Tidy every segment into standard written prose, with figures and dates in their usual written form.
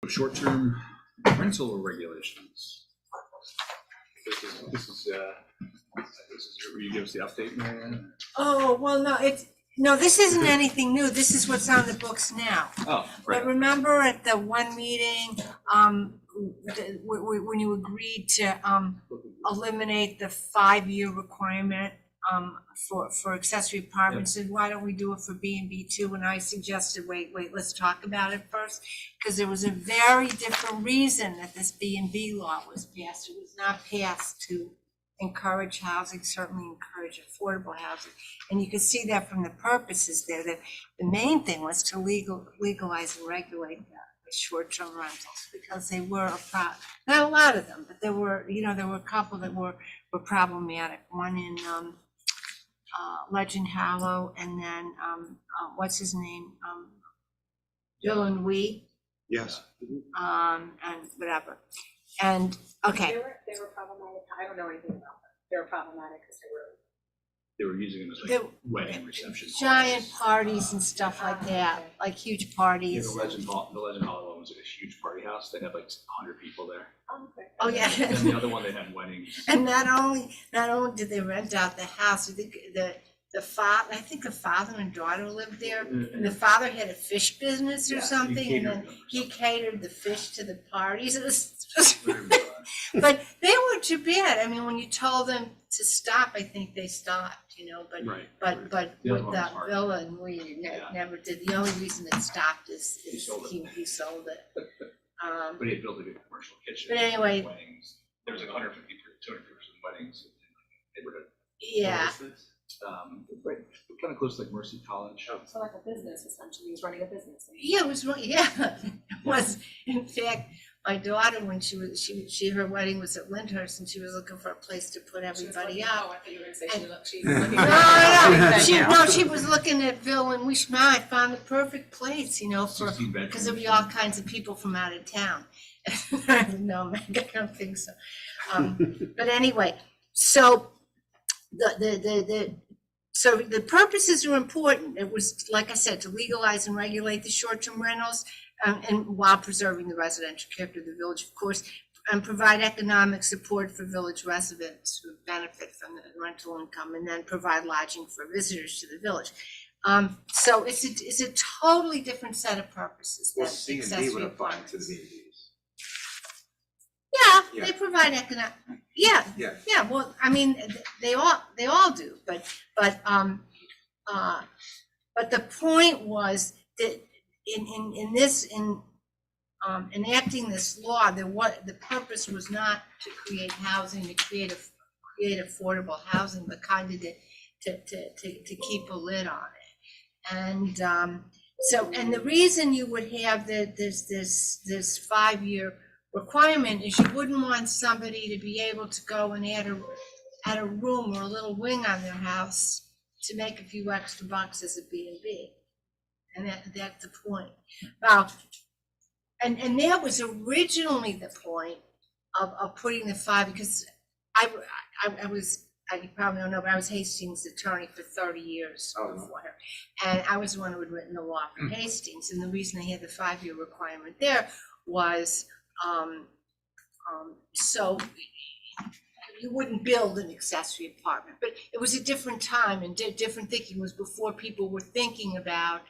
short-term rental regulations. This is where you give us the update, Marianne? Oh, well, no, this isn't anything new. This is what's on the books now. Oh, right. But remember at the one meeting, when you agreed to eliminate the 5-year requirement for accessory apartments, and why don't we do it for B&B too? And I suggested, wait, let's talk about it first, because there was a very different reason that this B&B law was passed. It was not passed to encourage housing, certainly encourage affordable housing. And you can see that from the purposes there, that the main thing was to legalize and regulate the short-term rentals, because they were not a lot of them, but there were a couple that were problematic. One in Legend Hollow, and then what's his name? Bill and Wee. Yes. And whatever. And okay. They were problematic. I don't know anything about them. They were problematic because They were using them as like wedding receptions. Giant parties and stuff like that, like huge Yeah, parties. the Legend Hollow one was like a huge party house. They had like 100 people there. Oh yeah. And the other one, they had weddings. And not only did they rent out the house, I think the father and daughter lived there. And the father had a fish business or something, and then he catered the fish to the parties. It was just, but they weren't too bad. I mean, when you told them to stop, I think they stopped. But with that villa, and we never did. The only reason it stopped is he sold it. But he had built a good commercial kitchen. But anyway, weddings. There was like 150 to 200 person weddings in the neighborhood. Yeah. Right, kind of close to like Mercy College. So like a business, essentially. He was running a business. Yeah, it was. Yeah, it was. In fact, my daughter, when her wedding was at Lyndhurst, and she was looking for a place to put everybody out. Oh, I thought you were going to say she was looking. She was looking at Bill and Wishma. I found the perfect place, because there'd be all kinds of people from out of town. No, I don't think so. But anyway, so so the purposes are important. It was, like I said, to legalize and regulate the short-term rentals, and while preserving the residential character of the village, of course, and provide economic support for village residents who benefit from the rental income, and then provide lodging for visitors to the village. So it's a totally different set of purposes than accessory apartments. Yeah, they provide economic. Yeah. Well, I mean, they all do, but the point was that in enacting this law, the purpose was not to create housing, to create affordable housing, but kind of to keep a lid on it. And and the reason you would have this 5-year requirement is you wouldn't want somebody to be able to go and add a room or a little wing on their house to make a few extra bucks as a B&B. And that's the point. Now, and that was originally the point of putting the 5, because you probably don't know, but I was Hastings' attorney for 30 years before her. And I was the one who had written the law for Hastings. And the reason they had the 5-year requirement there was so you wouldn't build an accessory apartment. But it was a different time, and different thinking. Was before people were thinking about,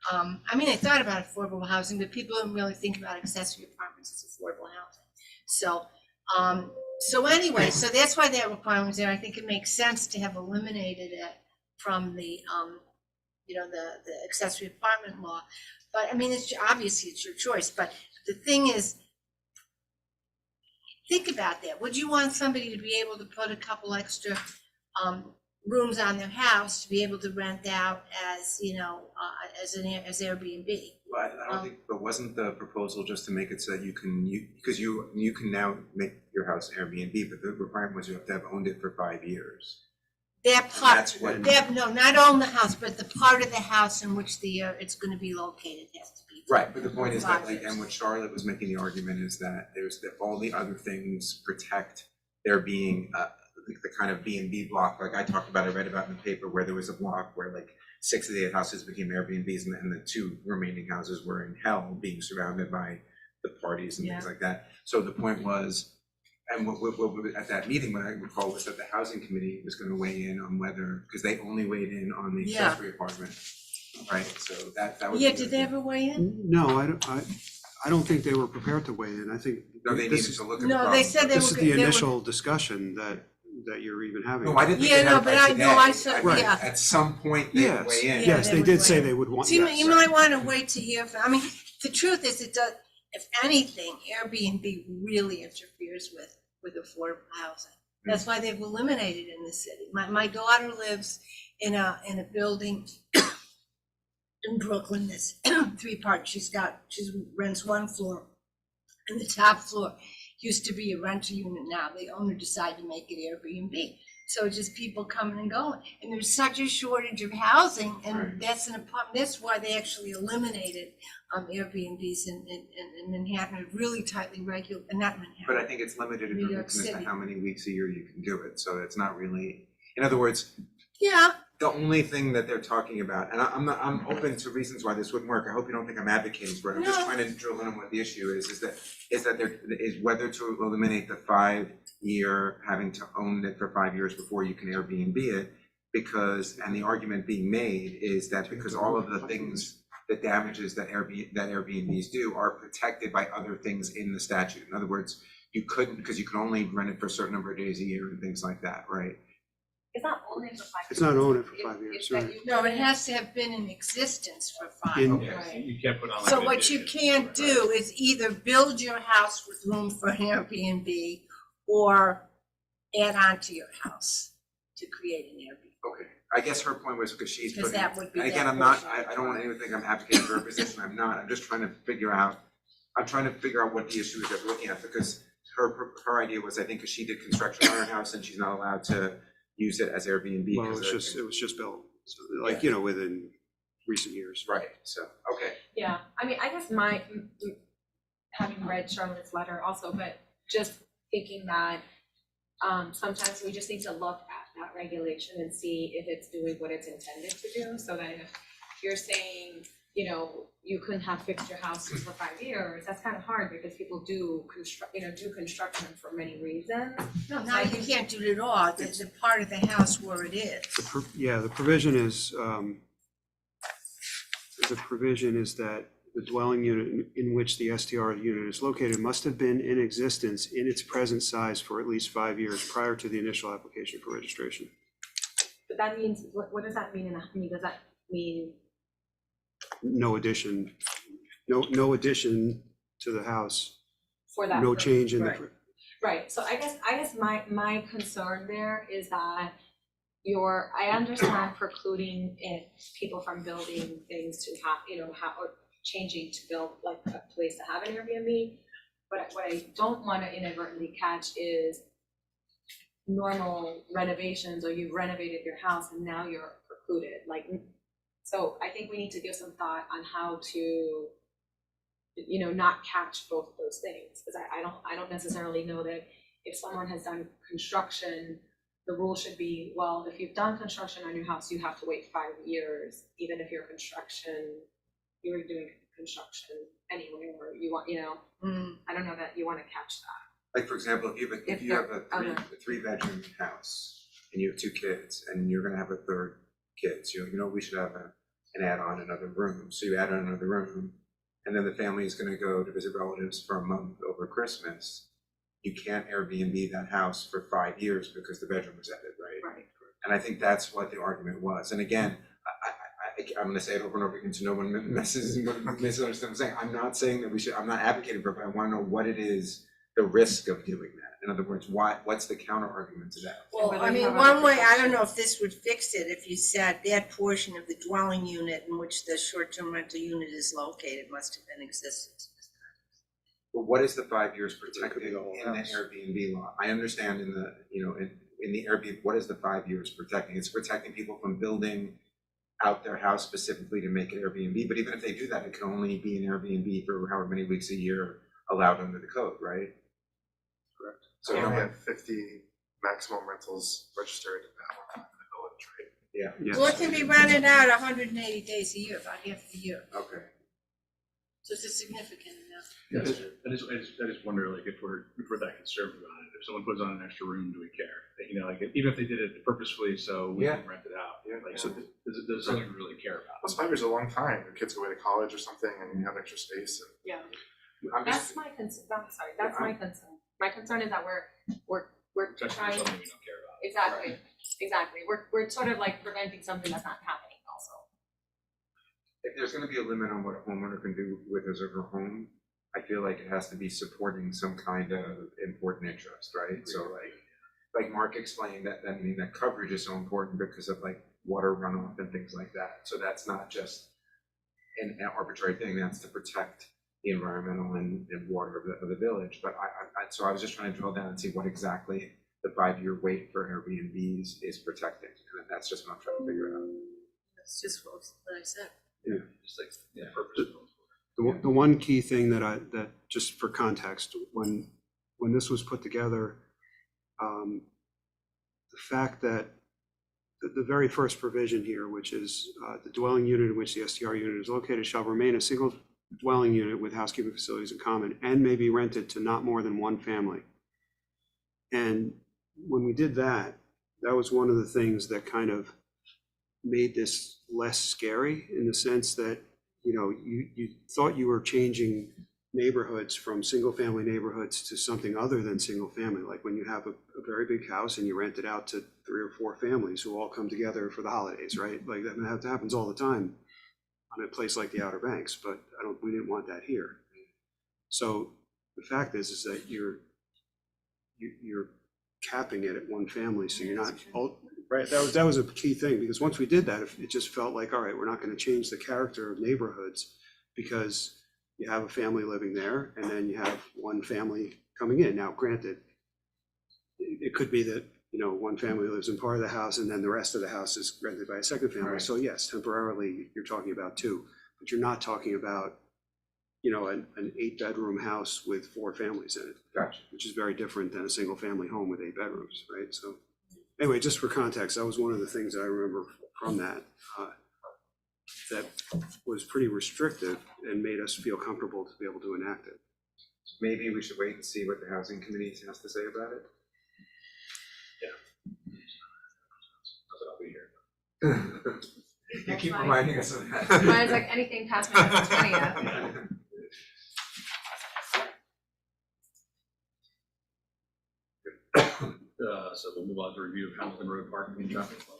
I mean, they thought about affordable housing, but people didn't really think about accessory apartments as affordable housing. So anyway, so that's why that requirement was there. I think it makes sense to have eliminated it from the accessory apartment law. But I mean, obviously it's your choice. But the thing is, think about that. Would you want somebody to be able to put a couple extra rooms on their house to be able to rent out as as Airbnb? Well, I don't think, but wasn't the proposal just to make it so that you can now make your house Airbnb, but the requirement was you have to have owned it for 5 years. That part, not own the house, but the part of the house in which it's going to be located has to be. Right, but the point is that, and what Charlotte was making the argument is that all the other things protect there being the kind of B&B block, like I talked about, I read about in the paper, where there was a block where like 6 of the 8 houses became Airbnbs, and the 2 remaining houses were in hell, being surrounded by the parties and things Yeah. like that. So the point was, and what at that meeting, what I recall was that the housing committee was gonna weigh in on whether, because they only weighed in on the Yeah. accessory apartment, right? So that would. Yeah, be did the- they ever weigh in? No, I don't think they were prepared to weigh in. I think No, they this needed is, to look at the No, problem. they said they this is were- the they were- initial discussion that you're even having. No, I didn't think Yeah, they had no, it but by I- no, I today. said- mean, yeah. At some point, they would Yes, weigh in. Yeah, yes, they they would did weigh say in. they would want, So you yes. you might want to wait to hear from, I mean, the truth is, it does, if anything, Airbnb really interferes with affordable housing. That's why they've eliminated in the city. My daughter lives in a building in Brooklyn that's three-part. She rents one floor, and the top floor used to be a rental unit. Now the owner decided to make it Airbnb. So it's just people coming and going, and there's such a shortage of housing, and Right. that's an apartment. That's why they actually eliminated Airbnbs in Manhattan, really tightly regulated, not Manhattan. But I think it's limited in New terms York of City. how many weeks a year you can do it, so it's not really, in other words, Yeah, the only thing that they're talking about, and I'm open to reasons why this wouldn't work. I hope you don't think I'm advocating for it. I'm just No. trying to drill in on what the issue is that there is whether to eliminate the 5-year having to own it for 5 years before you can Airbnb it, because, and the argument being made is that because all of the things, the damages that Airbnbs do are protected by other things in the statute. In other words, you couldn't, because you can only rent it for a certain number of days a year and things like that, right? It's not only for 5 years. It's not only for 5 It's years, that right. you- no, it has to have been in existence for 5 In- years. Yeah, so you can't put on like. So an what you addition. can't do is either build your house with room for an Airbnb or add on to your house to create an Airbnb. Okay, I guess her point was because she's Because putting, that would be and again, that I'm not, portion. I don't want anyone to think I'm advocating for her position, I'm not, I'm just trying to figure out what the issue is that we're looking at, because her idea was, I think, because she did construction on her house and she's not allowed to use it as Airbnb. Well, because it was just built, so, like, you know, within recent years. Right, so, okay. Yeah, I mean, I guess having read Charlotte's letter also, but just thinking that sometimes we just need to look at that regulation and see if it's doing what it's intended to do, so that if you're saying, you know, you couldn't have fixed your house for 5 years, that's kind of hard because people do construction for many reasons. No, now you can't do it at all. It's a part of the house where it is. The provision is, that the dwelling unit in which the STR unit is located must have been in existence in its present size for at least 5 years prior to the initial application for registration. But that means, what does that mean? Does that mean No addition, no addition to the house, for that? no purpose? change in Right. the, Right, so I guess my concern there is that I understand precluding people from building things to have, or changing to build like a place to have an Airbnb. But what I don't want to inadvertently catch is normal renovations, or you've renovated your house and now you're precluded, so I think we need to give some thought on how to, not catch both of those things, because I don't necessarily know that if someone has done construction, the rule should be, well, if you've done construction on your house, you have to wait 5 years, even if you were doing construction anyway, or I don't know that you want to catch that. Like, for example, if you have a three-bedroom house and you have 2 kids and you're gonna have a third kid, so we should have an add-on another room, so you add on another room, and then the family is gonna go to visit relatives for a month over Christmas. You can't Airbnb that house for 5 years because the bedroom was added, right? Right. And I think that's what the argument was. And again, I'm going to say it over and over again so no one misunderstands what I'm saying. I'm not saying that I'm not advocating for it, but I want to know what it is, the risk of doing that. In other words, what's the counter argument to that? Well, whether I you mean, have one other way, I don't protections. know if this would fix it, if you said that portion of the dwelling unit in which the short-term rental unit is located must have been in existence. But what is the 5 years protected be in the whole the house. Airbnb law? I understand in the Airbnb, what is the 5 years protecting? It's protecting people from building out their house specifically to make it Airbnb, but even if they do that, it can only be an Airbnb for however many weeks a year allowed under the code, right? Correct. So We no only one, have 50 maximum rentals registered at one time in the village, right? yeah, yes. Well, it can be rented out 180 days a year, about half the year. okay. So it's significant enough. I just wonder, like, if we're that conservative on it, if someone puts on an extra room, do we care? You know, like, even if they did it purposefully, so we can rent it out. Yeah. Like, so does someone really care about Well, it? 5 years is a long time. Your kids go away to college or something and you have extra space. And Yeah, I'm that's just, my concern, that's my concern. My concern is that we're Especially trying, for something we don't care about. exactly, we're sort of like preventing something that's not happening also. if there's gonna be a limit on what a homeowner can do with his or her home, I feel like it has to be supporting some kind of important interest, right? So like Mark explained, that coverage is so important because of like water runoff and things like that. So that's not just an arbitrary thing, that's to protect the environmental and water of the village. But so I was just trying to drill down and see what exactly the 5-year wait for Airbnbs is protecting. And that's just what I'm trying to figure out. That's just what I said. Just like, purposeful. The one key thing that just for context, when this was put together, the fact that the very first provision here, which is the dwelling unit in which the STR unit is located shall remain a single dwelling unit with housekeeping facilities in common and may be rented to not more than one family. And when we did that, that was one of the things that kind of made this less scary, in the sense that, you know, you thought you were changing neighborhoods from single family neighborhoods to something other than single family. Like when you have a very big house and you rent it out to 3 or 4 families who all come together for the holidays, right? Like that happens all the time on a place like the Outer Banks, but we didn't want that here. So the fact is that you're capping it at one family, so you're not, right? That was a key thing, because once we did that, it just felt like, all right, we're not going to change the character of neighborhoods because you have a family living there and then you have one family coming in. Now, granted, it could be that, you know, one family lives in part of the house and then the rest of the house is rented by a second family. Right. So yes, temporarily you're talking about 2, but you're not talking about, you know, an 8-bedroom house with 4 families in it. Gotcha. Which is very different than a single family home with 8 bedrooms, right? So anyway, just for context, that was one of the things that I remember from that, that was pretty restrictive and made us feel comfortable to be able to enact it. Maybe we should wait and see what the housing committee has to say about it. Not that I'll be here. You keep That's reminding us of that. Mine's like anything past November 20th. So we'll move on to review of Hamilton Road parking and traffic flow.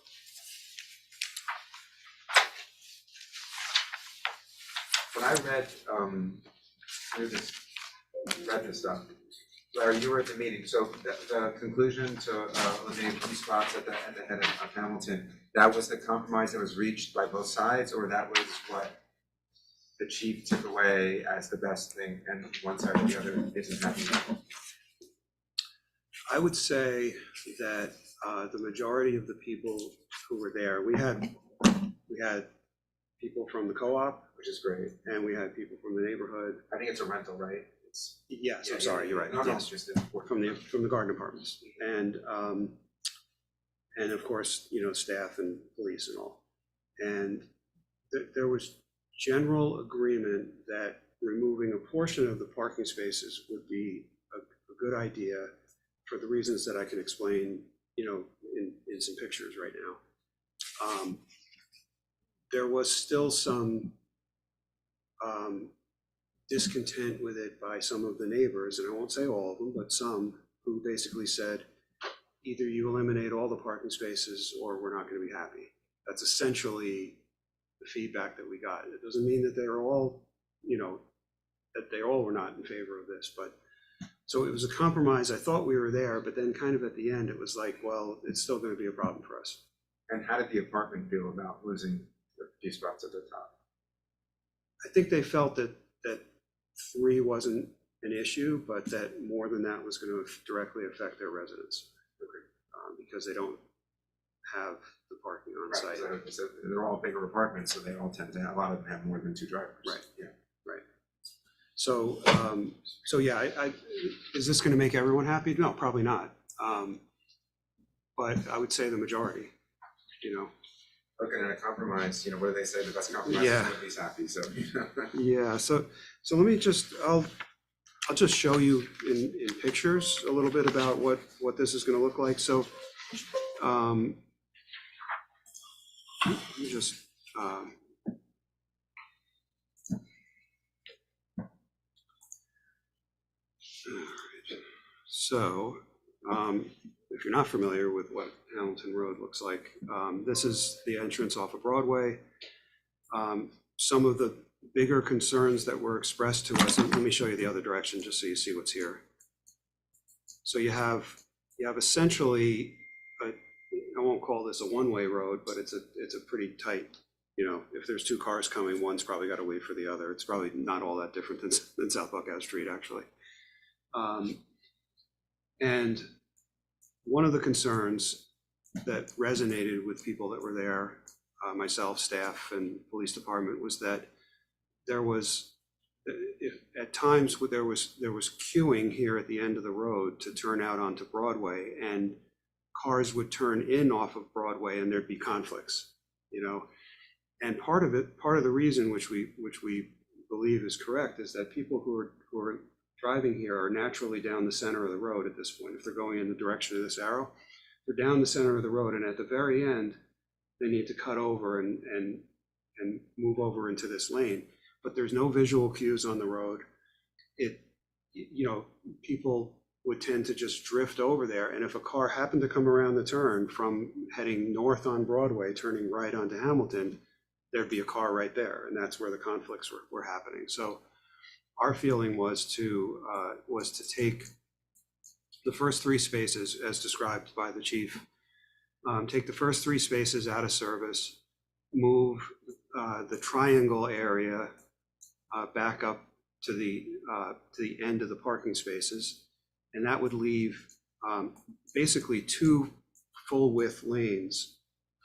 When I read this stuff, Larry, you were at the meeting, so the conclusion to eliminate 2 spots at the head of Hamilton, that was the compromise that was reached by both sides, or that was what the chief took away as the best thing and one side or the other isn't happy with? I would say that the majority of the people who were there, we had people from the co-op, Which is great. and we had people from the neighborhood. I think it's a rental, right? Yes, Yeah, I'm sorry, you're right. No, no, Yes. it's just important. From the garden departments, and of course, you know, staff and police and all. And there was general agreement that removing a portion of the parking spaces would be a good idea, for the reasons that I can explain, you know, in some pictures right now. There was still some discontent with it by some of the neighbors, and I won't say all of them, but some, who basically said, either you eliminate all the parking spaces or we're not going to be happy. That's essentially the feedback that we got. It doesn't mean that they're all, you know, that they all were not in favor of this, but so it was a compromise. I thought we were there, but then kind of at the end, it was like, well, it's still going to be a problem for us. And how did the apartment feel about losing the few spots at the top? I think they felt that 3 wasn't an issue, but that more than that was going to directly affect their residents, because they don't have the parking on site. So they're all bigger apartments, so they all tend to have, a lot of them have more than 2 drivers. Right. Yeah. So, so yeah, is this going to make everyone happy? No, probably not. But I would say the majority, you know. Looking at a compromise, you know, what do they say? The best compromise is Yeah. nobody's happy, so. Yeah, so So let me just, I'll just show you in pictures a little bit about what this is gonna look like. So, let me just, so, if you're not familiar with what Hamilton Road looks like, this is the entrance off of Broadway. Some of the bigger concerns that were expressed to us, and let me show you the other direction just so you see what's here. So you have essentially, I won't call this a one-way road, but it's a pretty tight, if there's two cars coming, one's probably got to wait for the other. It's probably not all that different than South Buckout Street, actually. And one of the concerns that resonated with people that were there, myself, staff, and police department, was that there was, at times there was queuing here at the end of the road to turn out onto Broadway, and cars would turn in off of Broadway and there'd be conflicts, And part of the reason, which we believe is correct, is that people who are driving here are naturally down the center of the road at this point. If they're going in the direction of this arrow, they're down the center of the road, and at the very end, they need to cut over and move over into this lane. But there's no visual cues on the road. People would tend to just drift over there, and if a car happened to come around the turn from heading north on Broadway, turning right onto Hamilton, there'd be a car right there, and that's where the conflicts were happening. So our feeling was to take the first three spaces, as described by the chief, take the first three spaces out of service, move the triangle area back up to the end of the parking spaces, and that would leave basically two full width lanes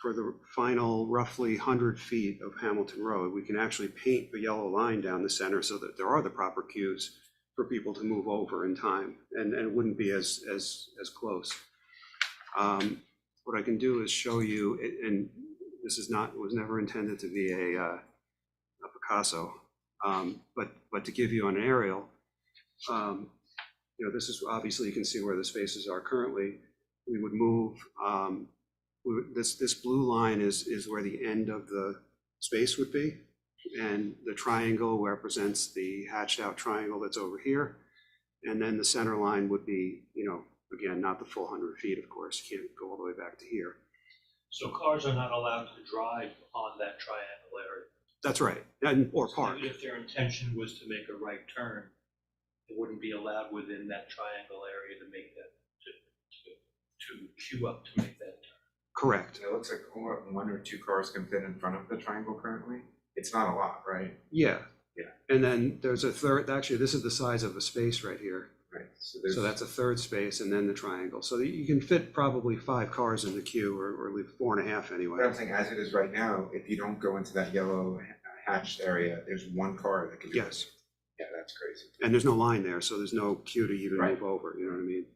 for the final roughly 100 feet of Hamilton Road. We can actually paint the yellow line down the center so that there are the proper cues for people to move over in time, and it wouldn't be as close. What I can do is show you, and this was never intended to be a Picasso, but to give you an aerial, this is obviously, you can see where the spaces are currently. We would move, this blue line is where the end of the space would be, and the triangle represents the hatched out triangle that's over here, and then the center line would be, again, not the full 100 feet, of course, you can't go all the way back to here. So cars are not allowed to drive on that triangle area? That's right, or park. So if their intention was to make a right turn, it wouldn't be allowed within that triangle area to make that, to queue up to make that turn? Correct. It looks like one or two cars can fit in front of the triangle currently. It's not a lot, right? Yeah. Yeah. And then there's a third, actually, this is the size of a space right here. Right. So that's a third space, and then the triangle. So you can fit probably 5 cars in the queue, or leave 4.5 anyway. But I'm saying, as it is right now, if you don't go into that yellow hatched area, there's one car that can. Yes. Yeah, that's crazy. And there's no line there, so there's no queue to even Right. move over, you know what I mean?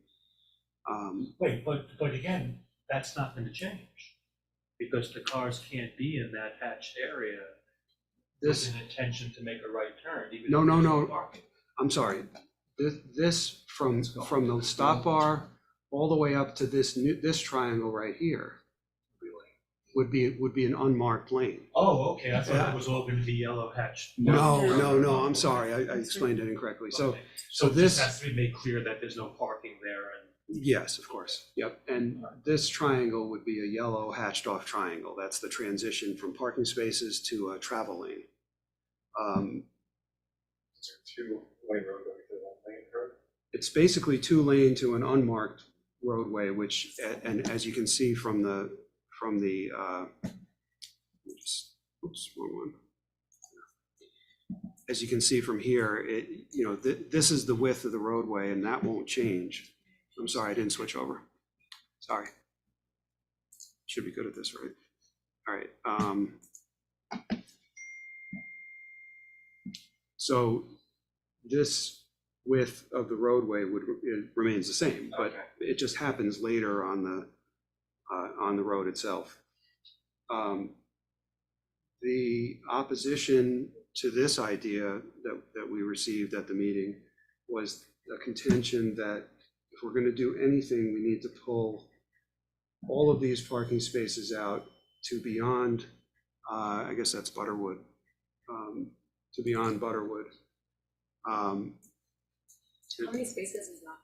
Wait, but again, that's not going to change, because the cars can't be in that hatched area This, with an intention to make a right turn, even No, if no, there's no. parking. I'm sorry, this from the stop bar all the way up to this triangle right here would be an unmarked lane. Oh, okay, I thought it was all going to be yellow hatched. No, I'm sorry, I explained it incorrectly. So, Okay. so It this, just has to be made clear that there's no parking there, and yes, of course, yep. And this triangle would be a yellow hatched off triangle. That's the transition from parking spaces to a travel lane. Is there 2-lane road going to 1-lane road? It's basically 2 lane to an unmarked roadway, which, and as you can see from the, oops, wrong one. As you can see from here, this is the width of the roadway, and that won't change. I'm sorry, I didn't switch over. Sorry. Should be good at this, right? All right. So this width of the roadway remains the same, but it just happens later on the road itself. The opposition to this idea that we received at the meeting was a contention that if we're gonna do anything, we need to pull all of these parking spaces out to beyond, I guess that's Butterwood, to beyond Butterwood. How many spaces is that?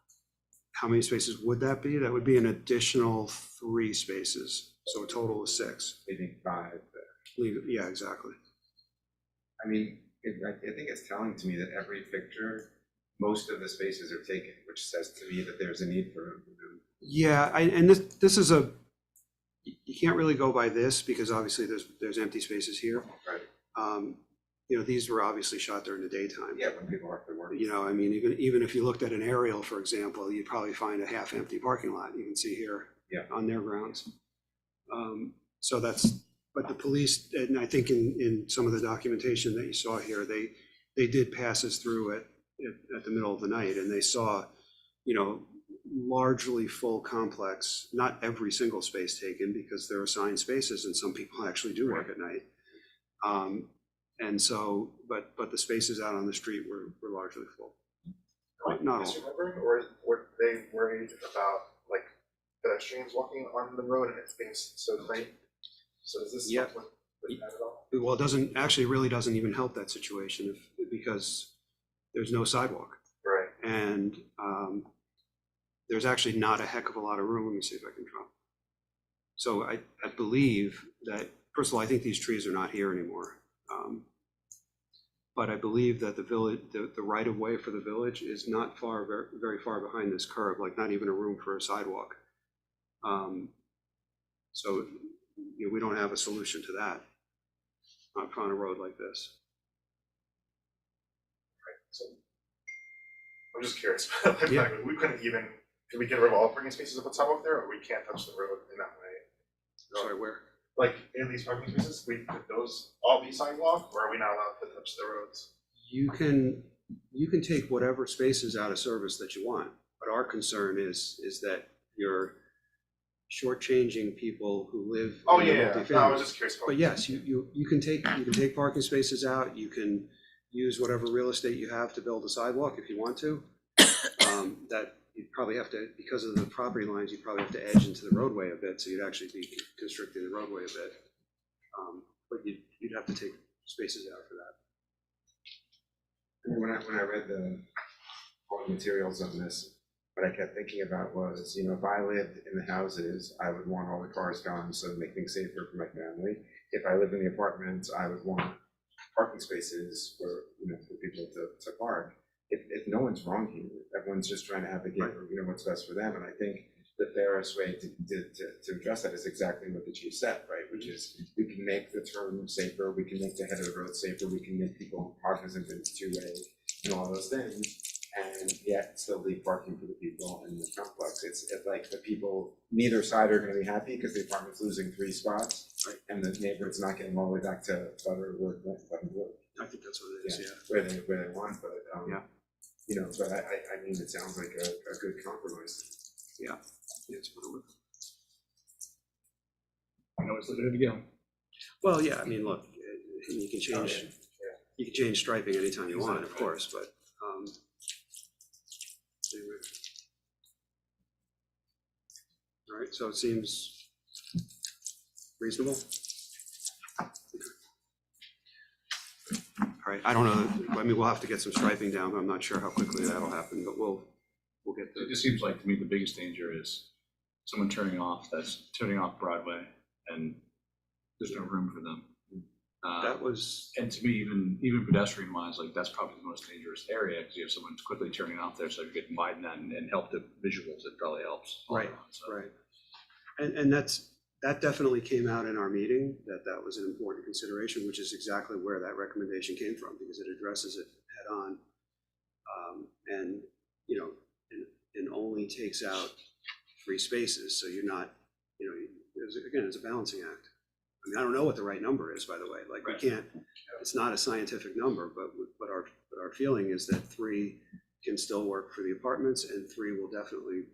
How many spaces would that be? That would be an additional 3 spaces, so a total of 6. Maybe 5. Yeah, exactly. I mean, I think it's telling to me that every picture, most of the spaces are taken, which says to me that there's a need for. Yeah, and this is you can't really go by this because obviously there's empty spaces here. Right. You know, these were obviously shot during the daytime. Yeah, when people are at work. You know, I mean, even if you looked at an aerial, for example, you'd probably find a half-empty parking lot. You can see here on their grounds. So but the police, and I think in some of the documentation that you saw here, they did pass us through at the middle of the night, and they saw, you know, largely full complex, not every single space taken because there are assigned spaces and some people actually do work at night. And so, but the spaces out on the street were largely full. Not all. Misremembering, or were they worried about like pedestrians walking on the road and it's being so tight? So does this help with that at all? Well, it doesn't, actually really doesn't even help that situation because there's no sidewalk. Right. And there's actually not a heck of a lot of room. Let me see if I can drop. So I believe that, first of all, I think these trees are not here anymore. But I believe that the village, the right of way for the village is not very far behind this curve, like not even a room for a sidewalk. So you know, we don't have a solution to that on a road like this. Right. So I'm just curious. Like, Yeah. we couldn't even, could we get rid of all parking spaces and put sidewalk there, or we can't touch the road in that way? Sorry, where? Like in these parking spaces, could those all be sidewalk, or are we not allowed to touch the roads? You can take whatever spaces out of service that you want, but our concern is that you're shortchanging people who live Oh in the yeah, no, I multifamily. was just curious. But yes, you can take parking spaces out. You can use whatever real estate you have to build a sidewalk if you want to. That you'd probably have to, because of the property lines, you probably have to edge into the roadway a bit, so you'd actually be constricting the roadway a bit. But you'd have to take spaces out for that. When I read all the materials on this, what I kept thinking about was, you know, if I lived in the houses, I would want all the cars gone so to make things safer for my family. If I lived in the apartments, I would want parking spaces for, you know, for people to park. If no one's wrong here, everyone's just trying to advocate for, you know, what's best for them. And I think the fairest way to address that is exactly what the chief said, right? Which is we can make the turn safer, we can make the head of the road safer, we can make people cognizant that it's two-way and all those things, and yet still leave parking for the people in the complex. It's like the people, neither side are gonna be happy because the apartment's losing 3 spots, right? And the neighbor's not getting all the way back to Butterwood. I think that's what it is, yeah. Where they want, but Yeah. you know, but I mean, it sounds like a good compromise. Yeah, it's Butterwood. I know it's limited again. Well, yeah, I mean, look, you can change striping anytime you want, of course, but anyway. All right, so it seems reasonable. All right, I don't know, I mean, we'll have to get some striping down, but I'm not sure how quickly that'll happen, but we'll get It there. just seems like to me the biggest danger is someone turning off Broadway and there's no room for them. That was, And to me, even pedestrian wise, like that's probably the most dangerous area because you have someone quickly turning off there, so if you can widen that and help the visuals, it probably helps. all Right, around, so. right. And that definitely came out in our meeting, that was an important consideration, which is exactly where that recommendation came from, because it addresses it head on. And, you know, and only takes out 3 spaces, so you're not, you know, it's a balancing act. I mean, I don't know what the right number is, by the way, like, we can't, it's not a scientific number, but our feeling is that 3 can still work for the apartments, and 3 will definitely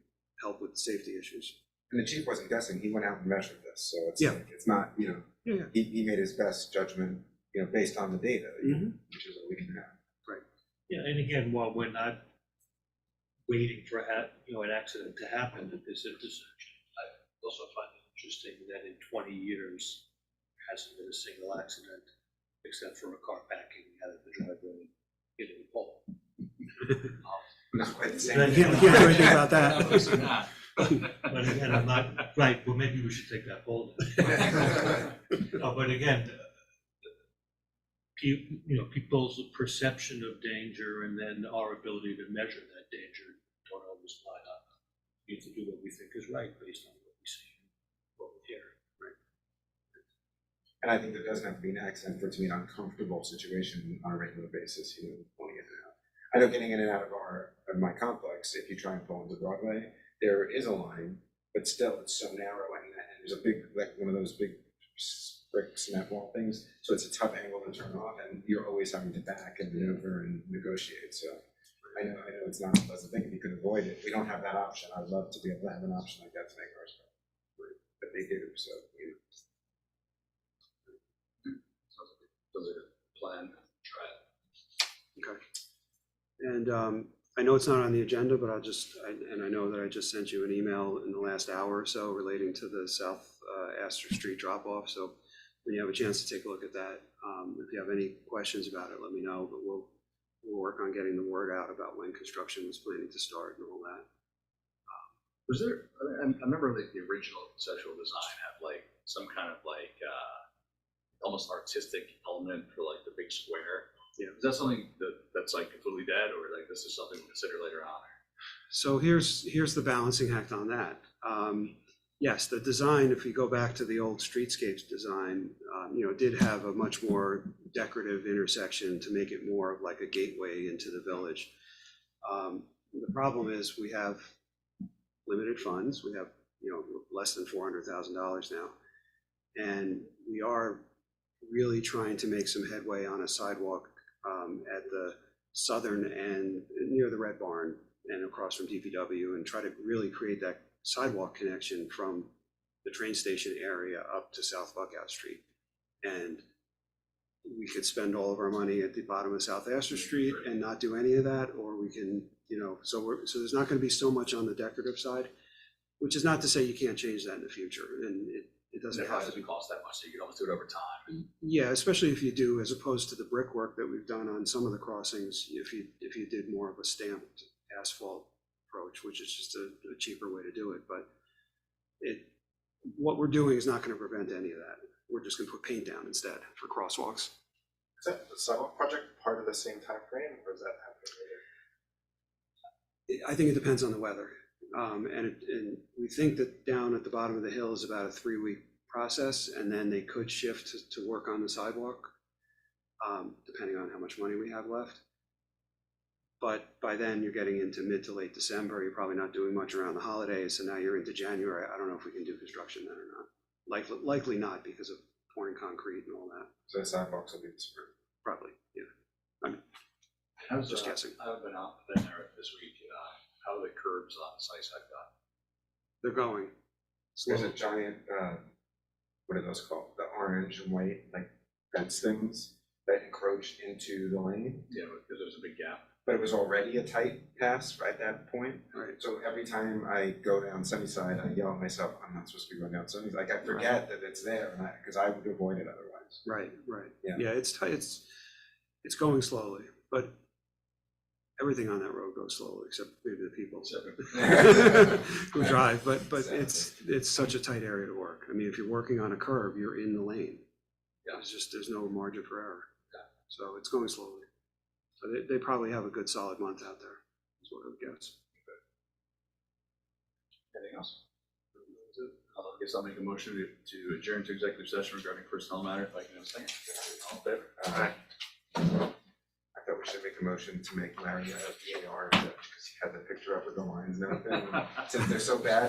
help with safety issues. And the chief wasn't guessing, he went out and measured this, so it's Yeah. like, it's not, you know, Yeah. he made his best judgment based on the data, Mhm. which is what we can have. Yeah, and again, while we're not waiting for an accident to happen at this intersection, I also find it interesting that in 20 years, there hasn't been a single accident except for a car backing out of the driveway and hitting a pole. Not quite the same. I can't do anything about that. Obviously not. But again, I'm not, right, well, maybe we should take that pole down. No, but again, people's perception of danger and then our ability to measure that danger don't always line up. We have to do what we think is right based on what we see and what we hear. And I think there doesn't have to be an accident for it to be an uncomfortable situation on a regular basis, pulling in and out. I know getting in and out of my complex, if you try and pull into Broadway, there is a line, but still it's so narrow and there's a big, like one of those big brick cement wall things, so it's a tough angle to turn off, and you're always having to back and maneuver and negotiate. So I know it's not a pleasant thing if you could avoid it. We don't have that option. I'd love to be able to have an option like that to make ours go, but they do. So Sounds like a plan. Try it. Okay. And I know it's not on the agenda, but I know that I just sent you an email in the last hour or so relating to the South Astor Street drop-off. So when you have a chance to take a look at that, if you have any questions about it, let me know. But we'll work on getting the word out about when construction was planning to start and all that. Was there, I remember like the original conceptual design had like some kind of like almost artistic element for like the big square. Yeah. Is that something that's like completely dead, or like this is something we'll consider later on? So here's the balancing act on that. Yes, the design, if you go back to the old streetscapes design, did have a much more decorative intersection to make it more of like a gateway into the village. The problem is we have limited funds. We have, less than $400,000 now. And we are really trying to make some headway on a sidewalk at the southern end near the Red Barn and across from DPW, and try to really create that sidewalk connection from the train station area up to South Buckout Street. And we could spend all of our money at the bottom of South Astor Street and not do any of that, or we can, so there's not going to be so much on the decorative side, which is not to say you can't change that in the future. And it doesn't have to be cost that much, so you can almost do it over time. Yeah, especially if you do, as opposed to the brickwork that we've done on some of the crossings, if you did more of a stamped asphalt approach, which is just a cheaper way to do it. But what we're doing is not going to prevent any of that. We're just going to put paint down instead for crosswalks. Is that the sidewalk project part of the same time frame, or is that happening later? I think it depends on the weather. And we think that down at the bottom of the hill is about a 3-week process, and then they could shift to work on the sidewalk, depending on how much money we have left. But by then you're getting into mid to late December. You're probably not doing much around the holidays, so now you're into January. I don't know if we can do construction then or not. Likely not, because of pouring concrete and all that. So the sidewalks will be in spring. Probably, yeah. How's Just guessing. I haven't been out there this week. How are the curbs on Site Side gone? They're going. There's a giant, what are those called? The orange and white, like fence things that encroached into the lane. Yeah, because there's a big gap. But it was already a tight pass at that point. Right. So every time I go down Sunnyside, I yell at myself, I'm not supposed to be going down Sunnyside. Like I forget that it's there, because I would avoid it otherwise. Right. Yeah. Yeah, it's tight. It's going slowly, but everything on that road goes slowly, except maybe the people who drive. But it's such a tight area to work. I mean, if you're working on a curve, you're in the lane. Yeah. There's no margin for error. Yeah. So it's going slowly. So they probably have a good solid month out there, is what I would guess. Anything else? I guess I'll make a motion to adjourn to executive session regarding personnel matter, if I can have a second. All in favor? I thought we should make a motion to make Larry a VAR judge, because he had the picture up with the lines and everything. Since they're so bad,